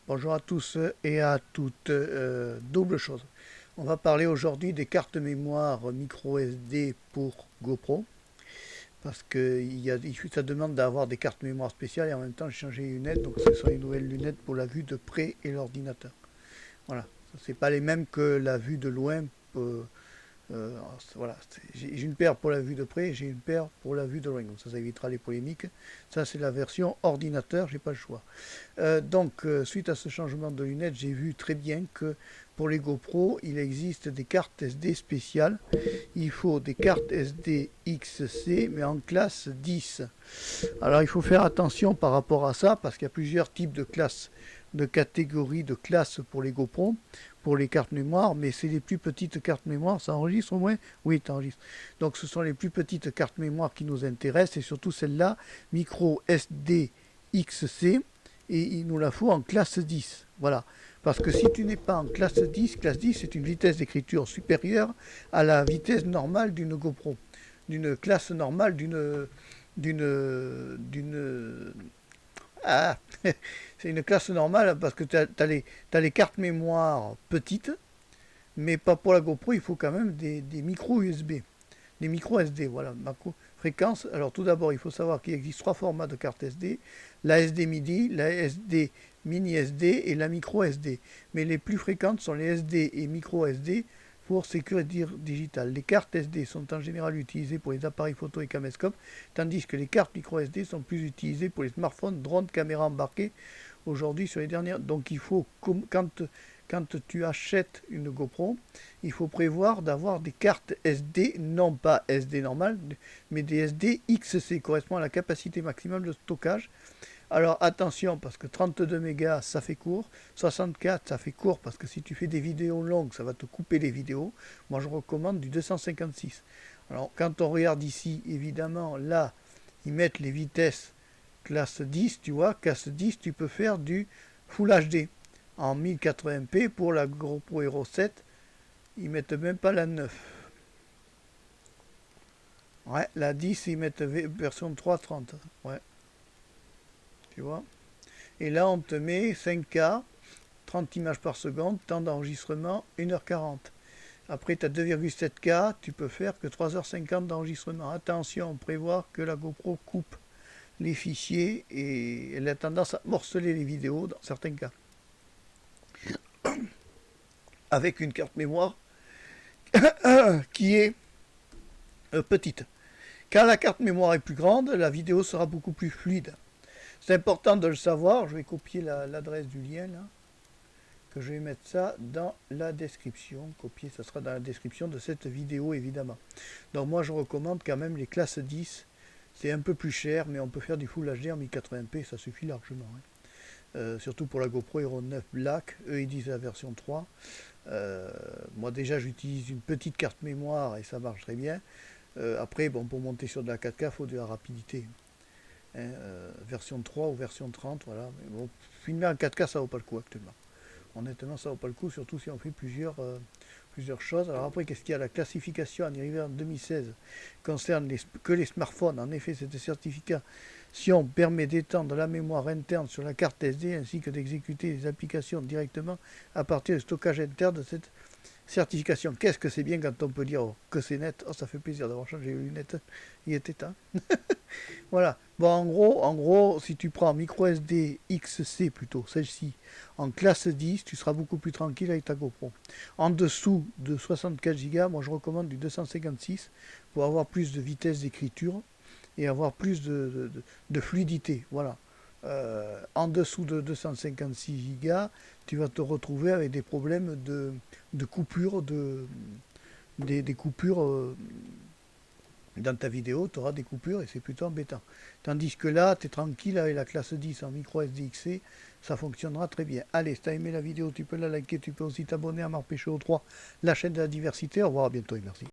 Bonjour à tous et à toutes. Double chose. On va parler aujourd'hui des cartes mémoire micro SD pour GoPro. Parce que ça demande d'avoir des cartes mémoire spéciales et en même temps j'ai changé les lunettes. Donc ce sont les nouvelles lunettes pour la vue de près et l'ordinateur. Voilà. C'est pas les mêmes que la vue de loin. Voilà, j'ai une paire pour la vue de près, j'ai une paire pour la vue de loin, donc ça évitera les polémiques. Ça c'est la version ordinateur, j'ai pas le choix. Suite à ce changement de lunettes, j'ai vu très bien que pour les GoPro, il existe des cartes SD spéciales. Il faut des cartes SD XC, mais en classe 10. Alors il faut faire attention par rapport à ça, parce qu'il y a plusieurs types de classes, de catégories de classes pour les GoPro, pour les cartes mémoire, mais c'est les plus petites cartes mémoire. Ça enregistre au moins? Oui, ça enregistre. Donc ce sont les plus petites cartes mémoire qui nous intéressent, et surtout celle-là, micro SD XC, et il nous la faut en classe 10. Voilà. Parce que si tu n'es pas en classe 10 c'est une vitesse d'écriture supérieure à la vitesse normale d'une GoPro, d'une classe normale d'une ah, c'est une classe normale parce que tu as les cartes mémoire petites, mais pas pour la GoPro, il faut quand même des micros USB, des micros SD, voilà, macro fréquence. Alors tout d'abord, il faut savoir qu'il existe trois formats de carte SD, la SD MIDI, la SD mini SD et la micro SD. Mais les plus fréquentes sont les SD et micro SD pour sécurité digitale. Les cartes SD sont en général utilisées pour les appareils photo et caméscope, tandis que les cartes micro SD sont plus utilisées pour les smartphones, drones, caméras embarquées aujourd'hui sur les dernières. Donc il faut, quand tu achètes une GoPro, il faut prévoir d'avoir des cartes SD, non pas SD normales, mais des SD XC, correspond à la capacité maximale de stockage. Alors attention, parce que 32 mégas, ça fait court, 64, ça fait court, parce que si tu fais des vidéos longues, ça va te couper les vidéos. Moi, je recommande du 256. Alors, quand on regarde ici, évidemment, là, ils mettent les vitesses classe 10, tu vois, classe 10, tu peux faire du Full HD en 1080p pour la GoPro Hero 7. Ils mettent même pas la 9. Ouais, la 10, ils mettent version 3.30. Ouais, tu vois. Et là, on te met 5K, 30 images par seconde, temps d'enregistrement 1h40. Après, tu as 2,7K, tu peux faire que 3h50 d'enregistrement. Attention, on prévoit que la GoPro coupe les fichiers et elle a tendance à morceler les vidéos dans certains cas. Avec une carte mémoire qui est petite. Quand la carte mémoire est plus grande, la vidéo sera beaucoup plus fluide. C'est important de le savoir. Je vais copier l'adresse du lien là, que je vais mettre ça dans la description. Copier, ça sera dans la description de cette vidéo évidemment. Donc moi je recommande quand même les classes 10. C'est un peu plus cher, mais on peut faire du Full HD en 1080p, ça suffit largement. Surtout pour la GoPro Hero 9 Black, eux ils disent la version 3. Moi déjà j'utilise une petite carte mémoire et ça marche très bien. Après, bon, pour monter sur de la 4K, il faut de la rapidité. Hein, version 3 ou version 30, voilà. Mais bon, filmer en 4K, ça vaut pas le coup actuellement. Honnêtement, ça vaut pas le coup, surtout si on fait plusieurs choses. Alors après, qu'est-ce qu'il y a? La classification arrivée en 2016 concerne que les smartphones. En effet, cette certification permet d'étendre la mémoire interne sur la carte SD ainsi que d'exécuter les applications directement à partir du stockage interne de cette certification. Qu'est-ce que c'est bien quand on peut dire oh, que c'est net. Oh, ça fait plaisir d'avoir changé les lunettes. Il était temps. Voilà. Bon, en gros, si tu prends micro SD XC plutôt, celle-ci, en classe 10, tu seras beaucoup plus tranquille avec ta GoPro. En dessous de 64 Go, moi je recommande du 256 pour avoir plus de vitesse d'écriture et avoir plus de fluidité. Voilà. En dessous de 256 Go, tu vas te retrouver avec des problèmes de coupure, des coupures dans ta vidéo, tu auras des coupures et c'est plutôt embêtant. Tandis que là, tu es tranquille avec la classe 10 en micro SDXC, ça fonctionnera très bien. Allez, si tu as aimé la vidéo, tu peux la liker, tu peux aussi t'abonner à Marc Pécho 3, la chaîne de la diversité. Au revoir, à bientôt et merci.